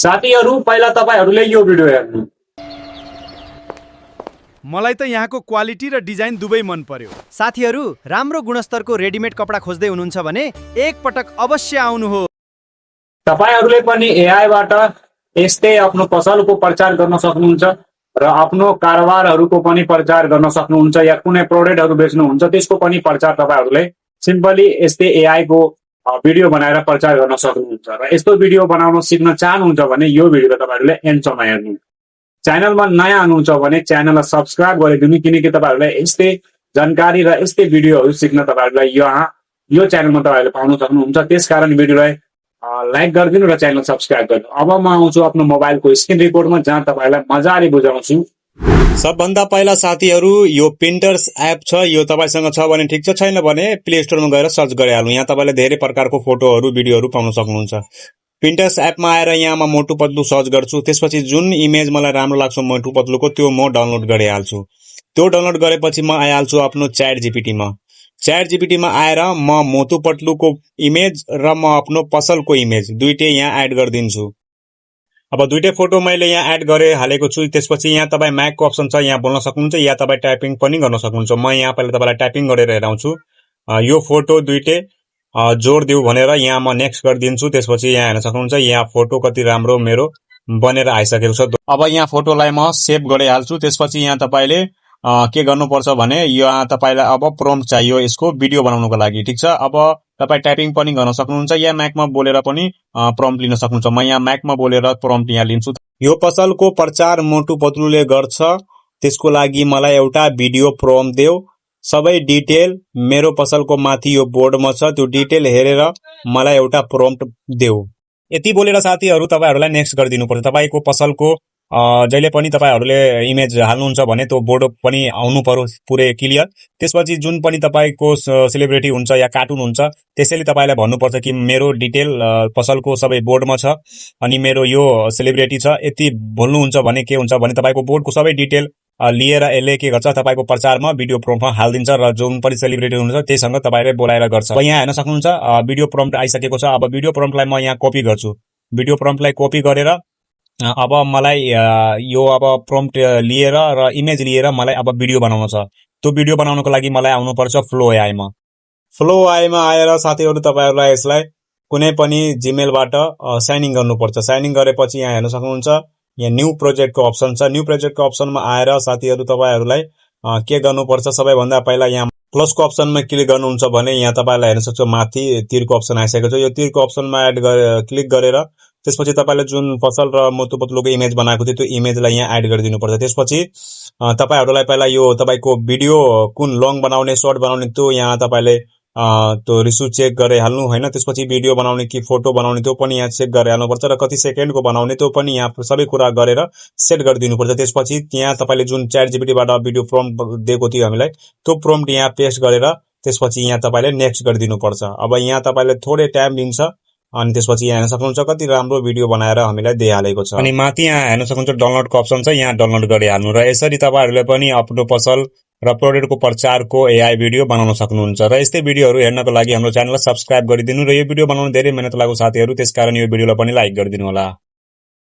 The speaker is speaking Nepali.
साथीहरू पहिला तपाईहरूले यो भिडियो हेर्नु। मलाई त यहाँको क्वालिटी र डिजाइन दुवै मन पर्यो। साथीहरू राम्रो गुणस्तरको रेडिमेड कपडा खोज्दै हुनुहुन्छ भने एक पटक अवश्य आउनुहोस्। तपाईहरूले पनि एआईबाट यस्तै आफ्नो पसलको प्रचार गर्न सक्नुहुन्छ र आफ्नो कारोबारहरूको पनि प्रचार गर्न सक्नुहुन्छ या कुनै प्रोडक्टहरू बेच्नुहुन्छ त्यसको पनि प्रचार तपाईहरूले सिम्पली यस्तै एआईको भिडियो बनाएर प्रचार गर्न सक्नुहुन्छ। र यस्तो भिडियो बनाउन सिक्न चाहनुहुन्छ भने यो भिडियो तपाईँहरूले एन्डसम्म हेर्नु। च्यानलमा नयाँ हुनुहुन्छ भने च्यानललाई सब्स्क्राइब गरिदिनु, किनकि तपाईँहरूलाई यस्तै जानकारी र यस्तै भिडियोहरू सिक्न तपाईँहरूलाई यो च्यानलमा तपाईँहरूले पाउन सक्नुहुन्छ। त्यसकारण भिडियोलाई लाइक गरिदिनु र च्यानल सब्स्क्राइब गर्नु। अब म आउँछु आफ्नो मोबाइलको स्क्रिन रिपोर्टमा, जहाँ तपाईँलाई मजाले बुझाउँछु। सबभन्दा पहिला साथीहरू यो पिन्टर्स एप छ, यो तपाईसँग छ भने ठिक छ, छैन भने प्ले स्टोरमा गएर सर्च गरिहाल्नु। यहाँ तपाईँले धेरै प्रकारको फोटोहरू भिडियोहरू पाउन सक्नुहुन्छ। पिन्टर्स एपमा आएर यहाँ म मोटु पतलु सर्च गर्छु, त्यसपछि जुन इमेज मलाई राम्रो लाग्छ मोटु पतलुको त्यो म डाउनलोड गरिहाल्छु। त्यो डाउनलोड गरेपछि म आइहाल्छु आफ्नो च्याट जीपीटीमा। च्याट जीपीटीमा आएर म मोटु पतलुको इमेज र म आफ्नो पसलको इमेज दुईटै यहाँ एड गरिदिन्छु। अब दुईटै फोटो मैले यहाँ एड गरे हालेको छु। त्यसपछि यहाँ तपाईँ म्याकको अप्सन छ, यहाँ बोल्न सक्नुहुन्छ या तपाईँ टाइपिङ पनि गर्न सक्नुहुन्छ। म यहाँ पहिला तपाईँलाई टाइपिङ गरेर हेराउँछु। यो फोटो दुईटै जोड दिउ भनेर यहाँ म नेक्स्ट गरिदिन्छु। त्यसपछि यहाँ हेर्न सक्नुहुन्छ यहाँ फोटो कति राम्रो मेरो बनेर आइसकेको छ। अब यहाँ फोटोलाई म सेभ गरिहाल्छु। त्यसपछि यहाँ तपाईँले के गर्नुपर्छ भने यहाँ तपाईँलाई अब प्रम्प्ट चाहियो यसको भिडियो बनाउनको लागि, ठिक छ। अब तपाईँ टाइपिङ पनि गर्न सक्नुहुन्छ या म्याकमा बोलेर पनि प्रम्प्ट लिन सक्नुहुन्छ। म यहाँ म्याकमा बोलेर प्रम्प्ट यहाँ लिन्छु। यो पसलको प्रचार मोटु पतलुले गर्छ, त्यसको लागि मलाई एउटा भिडियो प्रम्प्ट देऊ। सबै डिटेल मेरो पसलको माथि यो बोर्डमा छ, त्यो डिटेल हेरेर मलाई एउटा प्रम्प्ट देऊ। यति बोलेर साथीहरू तपाईँहरूलाई नेक्स्ट गरिदिनु पर्छ। तपाईँको पसलको जहिले पनि तपाईँहरूले इमेज हाल्नुहुन्छ भने त्यो बोर्ड पनि आउनु पर्यो पुरै क्लियर। त्यसपछि जुन पनि तपाईँको सेलिब्रिटी हुन्छ या कार्टुन हुन्छ त्यसैले तपाईँलाई भन्नुपर्छ कि मेरो डिटेल पसलको सबै बोर्डमा छ अनि मेरो यो सेलिब्रिटी छ। यति बोल्नुहुन्छ भने के हुन्छ भने तपाईँको बोर्डको सबै डिटेल लिएर यसले के गर्छ तपाईँको प्रचारमा भिडियो प्रम्प्टमा हालिदिन्छ र जुन पनि सेलिब्रिटी हुनुहुन्छ त्यहीसँग तपाईँले बोलाएर गर्छ। यहाँ हेर्न सक्नुहुन्छ भिडियो प्रम्प्ट आइसकेको छ। अब भिडियो प्रम्प्टलाई म यहाँ कपी गर्छु। भिडियो प्रम्प्टलाई कपी गरेर अब मलाई यो अब प्रम्प्ट लिएर र इमेज लिएर मलाई अब भिडियो बनाउनु छ। त्यो भिडियो बनाउनको लागि मलाई आउनुपर्छ फ्लो एआईमा। फ्लो एआईमा आएर साथीहरू तपाईँहरूलाई यसलाई कुनै पनि जीमेलबाट साइन इन गर्नुपर्छ। साइन इन गरेपछि यहाँ हेर्न सक्नुहुन्छ यहाँ न्यू प्रोजेक्टको अप्सन छ। न्यू प्रोजेक्टको अप्सनमा आएर साथीहरू तपाईँहरूलाई के गर्नुपर्छ, सबैभन्दा पहिला यहाँ प्लसको अप्सनमा क्लिक गर्नुहुन्छ भने यहाँ तपाईँलाई हेर्न सक्छ माथि तीरको अप्सन आइसकेको छ। यो तीरको अप्सनमा क्लिक गरेर त्यसपछि तपाईँले जुन पसल र मोटु पतलुको इमेज बनाएको थियो त्यो इमेजलाई यहाँ एड गरिदिनु पर्छ। त्यसपछि तपाईँहरूलाई पहिला यो तपाईँको भिडियो कुन लङ बनाउने सर्ट बनाउने त्यो यहाँ तपाईँले त्यो रिसु चेक गरिहाल्नु होइन। त्यसपछि भिडियो बनाउने कि फोटो बनाउने त्यो पनि यहाँ चेक गरिहाल्नुपर्छ र कति सेकेन्डको बनाउने त्यो पनि यहाँ सबै कुरा गरेर सेट गरिदिनुपर्छ। त्यसपछि यहाँ तपाईँले जुन च्याट जीपीटीबाट भिडियो प्रम्प्ट दिएको थियो हामीलाई त्यो प्रम्प्ट यहाँ पेस्ट गरेर त्यसपछि यहाँ तपाईँले नेक्स्ट गरिदिनुपर्छ। अब यहाँ तपाईँले थोरै टाइम लिन्छ अनि त्यसपछि यहाँ हेर्न सक्नुहुन्छ कति राम्रो भिडियो बनाएर हामीलाई दिइहालेको छ। अनि माथि यहाँ हेर्न सक्नुहुन्छ डाउनलोडको अप्सन छ, यहाँ डाउनलोड गरिहाल्नु र यसरी तपाईँहरूले पनि आफ्नो पसल र प्रोडक्टको प्रचारको एआई भिडियो बनाउन सक्नुहुन्छ। र यस्तै भिडियोहरू हेर्नको लागि हाम्रो च्यानललाई सब्स्क्राइब गरिदिनु र यो भिडियो बनाउन धेरै मेहनत लाग्यो साथीहरू, त्यसकारण यो भिडियोलाई पनि लाइक गरिदिनु होला।